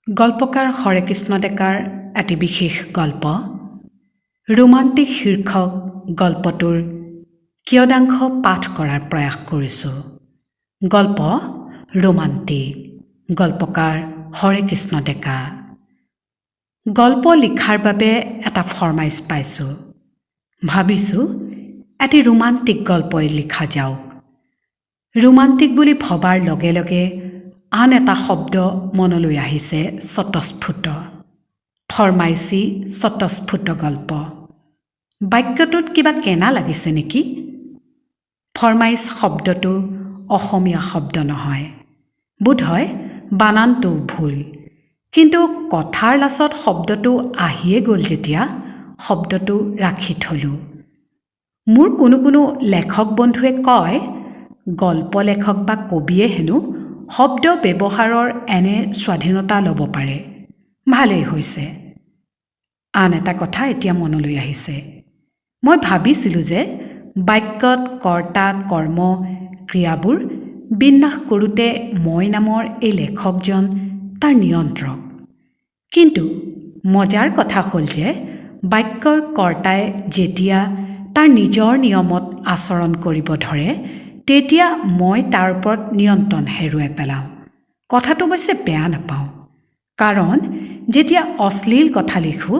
গল্পকাৰ হৰেকৃষ্ণ ডেকাৰ এটি বিশেষ গল্প ৰোমান্টিক শীৰ্ষক গল্পটোৰ কিয়দাংশ পাঠ কৰাৰ প্ৰয়াস কৰিছোঁ। গল্প ৰোমান্টিক, গল্পকাৰ হৰেকৃষ্ণ ডেকা। গল্প লিখাৰ বাবে এটা ফৰমাইচ পাইছোঁ। ভাবিছোঁ এটি ৰোমান্টিক গল্পই লিখা যাওক। ৰোমান্টিক বুলি ভবাৰ লগে লগে আন এটা শব্দ মনলৈ আহিছে, স্বতঃস্ফূৰ্ত। ফৰমাইচি স্বতঃস্ফূৰ্ত গল্প। বাক্যটোত কিবা কেনা লাগিছে নেকি? ফৰমাইচ শব্দটো অসমীয়া শব্দ নহয়, বোধহয় বানানটো ভুল। কিন্তু কথাৰ লাচত শব্দটো আহিয়ে গ'ল যেতিয়া শব্দটো ৰাখি থলোঁ। মোৰ কোনো লেখক বন্ধুৱে কয়, গল্প লেখক বা কবিয়ে হেনো শব্দ ব্যৱহাৰৰ এনে স্বাধীনতা ল'ব পাৰে। ভালেই হৈছে। আন এটা কথা এতিয়া মনলৈ আহিছে। মই ভাবিছিলোঁ যে বাক্যত কৰ্তা, কৰ্ম, ক্ৰিয়াবোৰ বিন্যাস কৰোঁতে মই নামৰ এই লেখকজন তাৰ নিয়ন্ত্ৰক। কিন্তু মজাৰ কথা হ'ল যে বাক্যৰ কৰ্তাই যেতিয়া তাৰ নিজৰ নিয়মত আচৰণ কৰিব ধৰে, তেতিয়া মই তাৰ ওপৰত নিয়ন্ত্ৰণ হেৰুৱাই পেলাওঁ। কথাটো অৱশ্যে বেয়া নাপাওঁ, কাৰণ যেতিয়া অশ্লীল কথা লিখোঁ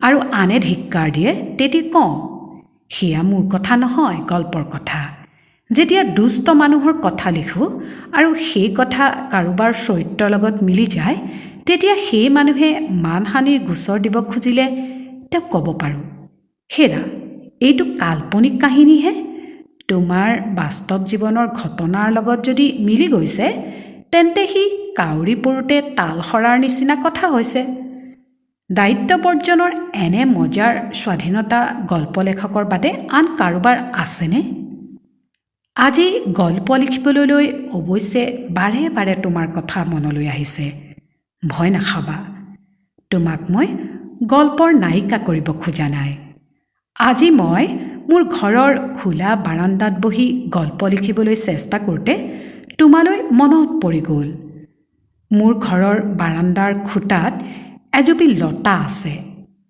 আৰু আনে ধিক্কাৰ দিয়ে, তেতিয়া কওঁ সেয়া মোৰ কথা নহয়, গল্পৰ কথা। যেতিয়া দুষ্ট মানুহৰ কথা লিখোঁ আৰু সেই কথা কাৰোবাৰ চৰিত্ৰৰ লগত মিলি যায়, তেতিয়া সেই মানুহে মানহানিৰ গোচৰ দিব খুজিলে তেওঁক ক'ব পাৰোঁ, হেৰা এইটো কাল্পনিক কাহিনীহে, তোমাৰ বাস্তৱ জীৱনৰ ঘটনাৰ লগত যদি মিলি গৈছে তেন্তে সি কাউৰী পৰোঁতে তাল সৰাৰ নিচিনা কথা হৈছে। দায়িত্ব বৰ্জনৰ এনে মজাৰ স্বাধীনতা গল্প লেখকৰ বাদে আন কাৰোবাৰ আছেনে? আজি গল্প লিখিবলৈ লৈ অৱশ্যে বাৰে বাৰে তোমাৰ কথা মনলৈ আহিছে। ভয় নাখাবা, তোমাক মই গল্পৰ নায়িকা কৰিব খোজা নাই। আজি মই মোৰ ঘৰৰ খোলা বাৰান্দাত বহি গল্প লিখিবলৈ চেষ্টা কৰোঁতে তোমালৈ মনত পৰি গ'ল। মোৰ ঘৰৰ বাৰান্দাৰ খুটাত এজুপি লতা আছে,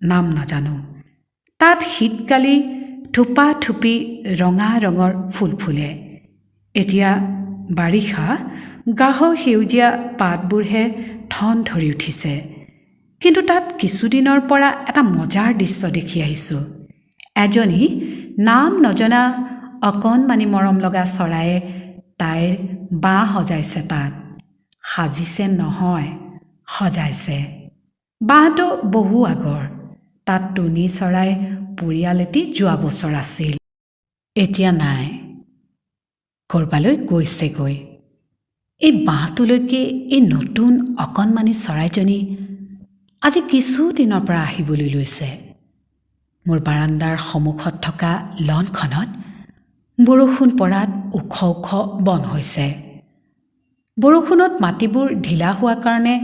নাম নাজানো। তাত শীতকালি থোপা থুপি ৰঙা ৰঙৰ ফুল ফুলে। এতিয়া বাৰিষা গাঢ় সেউজীয়া পাতবোৰহে ঠন ধৰি উঠিছে। কিন্তু তাত কিছুদিনৰ পৰা এটা মজাৰ দৃশ্য দেখি আহিছোঁ। এজনী নাম নজনা অকণমানি মৰম লগা চৰায়ে তাইৰ বাঁহ সজাইছে। তাত সাজিছে নহয়, সজাইছে। বাঁহটো বহু আগৰ। তাত টুনি চৰাই পৰিয়াল এটি যোৱা বছৰ আছিল, এতিয়া নাই, ক'ৰবালৈ গৈছেগৈ। এই বাঁহটোলৈকে এই নতুন অকণমানি চৰাইজনী আজি কিছুদিনৰ পৰা আহিবলৈ লৈছে। মোৰ বাৰান্দাৰ সন্মুখত থকা লনখনত বৰষুণ পৰাত ওখ ওখ বন হৈছে। বৰষুণত মাটিবোৰ ঢিলা হোৱাৰ কাৰণে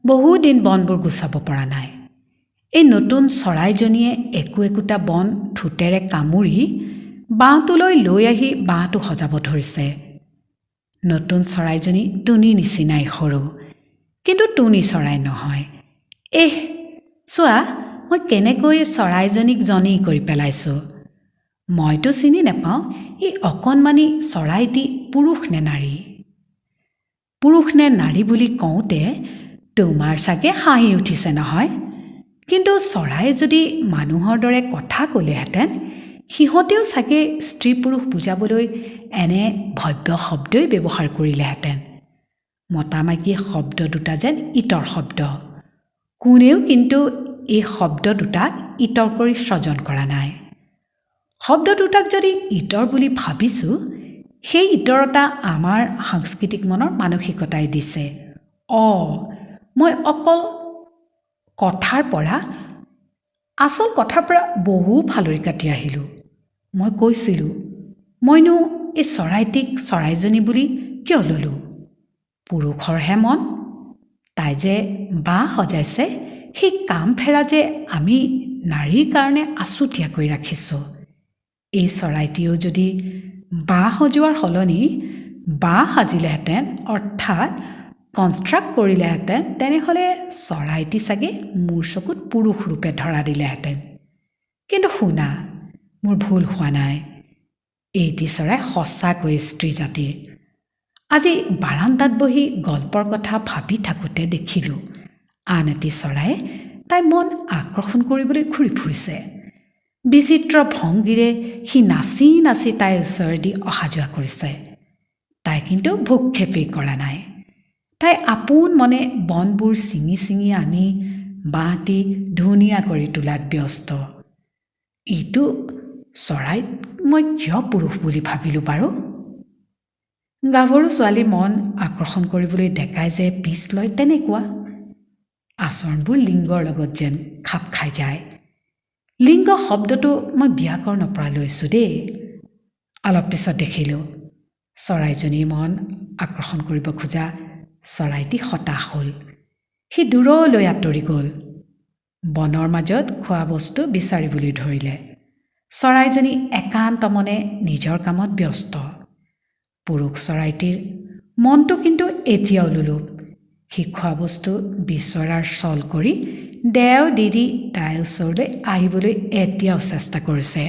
বহুদিন বনবোৰ গুচাব পৰা নাই। এই নতুন চৰাইজনীয়ে একোটা বন ঠোঁটেৰে কামুৰি বাঁহটোলৈ লৈ আহি বাঁহটো সজাব ধৰিছে। নতুন চৰাইজনী টুনি নিচিনাই সৰু, কিন্তু টুনি চৰাই নহয়। চোৱা মই কেনেকৈ চৰাইজনীক জনী কৰি পেলাইছোঁ। মইতো চিনি নাপাওঁ এই অকণমানি চৰাইটি পুৰুষ নে নাৰী। পুৰুষ নে নাৰী বুলি কওঁতে তোমাৰ চাগে হাঁহি উঠিছে নহয়। কিন্তু চৰাই যদি মানুহৰ দৰে কথা ক'লেহেঁতেন, সিহঁতেও চাগে স্ত্ৰী পুৰুষ বুজাবলৈ এনে ভব্য শব্দই ব্যৱহাৰ কৰিলেহেঁতেন। মতা মাইকী শব্দ দুটা যেন ইতৰ শব্দ। কোনেও কিন্তু এই শব্দ দুটাক ইতৰ কৰি সৃজন কৰা নাই। শব্দ দুটাক যদি ইতৰ বুলি ভাবিছোঁ, সেই ইতৰতা আমাৰ সাংস্কৃতিক মনৰ মানসিকতাই দিছে। মই অকল আচল কথাৰ পৰা বহু ফালৰি কাটি আহিলোঁ। মই কৈছিলোঁ, মইনো এই চৰাইটিক চৰাইজনী বুলি কিয় ল'লোঁ? পুৰুষৰহে মন। তাই যে বাঁহ সজাইছে, সেই কাম ফেৰা যে আমি নাৰীৰ কাৰণে আছুতীয়াকৈ ৰাখিছোঁ। এই চৰাইটিও যদি বাঁহ সজোৱাৰ সলনি বাঁহ সাজিলেহেঁতেন, অৰ্থাৎ কনষ্ট্ৰাক্ট কৰিলেহেঁতেন তেনেহ'লে চৰাইটি চাগে মোৰ চকুত পুৰুষ ৰূপে ধৰা দিলেহেঁতেন। কিন্তু শুনা, মোৰ ভুল হোৱা নাই। এইটি চৰাই সঁচাকৈ স্ত্ৰী জাতিৰ। আজি বাৰান্দাত বহি গল্পৰ কথা ভাবি থাকোঁতে দেখিলোঁ আন এটি চৰায়ে তাই মন আকৰ্ষণ কৰিবলৈ ঘূৰি ফুৰিছে। বিচিত্ৰ ভংগীৰে সি নাচি নাচি তাইৰ ওচৰেদি অহা যোৱা কৰিছে। তাই কিন্তু ভূক্ষেপেই কৰা নাই। তাই আপোন মনে বনবোৰ ছিঙি ছিঙি আনি বাঁহটি ধুনীয়া কৰি তোলাত ব্যস্ত। এইটো চৰাইক মই কিয় পুৰুষ বুলি ভাবিলোঁ বাৰু? গাভৰু ছোৱালীৰ মন আকৰ্ষণ কৰিবলৈ ডেকাই যে পিছ লয় তেনেকুৱা। আচৰণবোৰ লিংগৰ লগত যেন খাপ খাই যায়। লিংগ শব্দটো মই ব্যাকৰণৰ পৰা লৈছোঁ দেই। অলপ পিছত দেখিলোঁ চৰাইজনীৰ মন আকৰ্ষণ কৰিব খোজা চৰাইটি হতাশ হ'ল। সি দূৰলৈ আঁতৰি গ'ল। বনৰ মাজত খোৱা বস্তু বিচাৰিবলৈ ধৰিলে। চৰাইজনী একান্ত মনে নিজৰ কামত ব্যস্ত। পুৰুষ চৰাইটিৰ মনটো কিন্তু এতিয়াও লোলুপ। সি খোৱা বস্তু বিচৰাৰ চল কৰি দেও দি তাইৰ ওচৰলৈ আহিবলৈ এতিয়াও চেষ্টা কৰিছে।